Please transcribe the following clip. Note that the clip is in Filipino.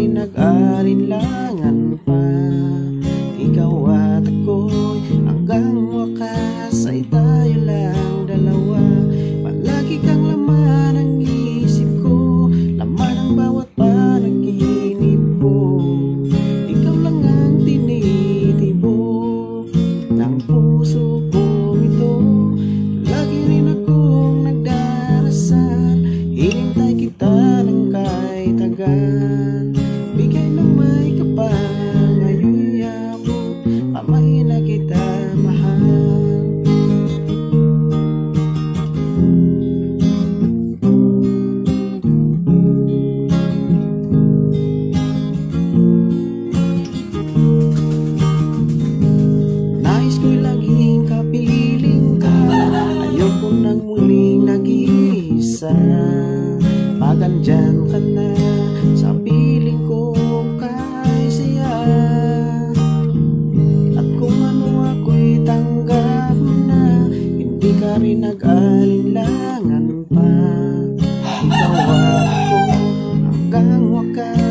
rin nag-alinlangan pa. Ikaw at ako'y hanggang wakas ay tayo lang dalawa. Palagi kang laman ng isip ko, laman ng bawat panaginip ko. Ikaw lang ang tinitibok ng puso kong ito. Lagi rin akong nagdarasal, hinintay kita ng kahit tagal. Bigay na may kapal, ngayon'y abot, pamay na kita mahal. Nais ko'y laging kapiling ka, ayoko nang muling nag-iisa. Pag andyan ka na sa piling ko kay saya, at kung ano ako'y tanggap na, hindi ka rin nag-alinlangan pa. Ikaw at ako hanggang wakas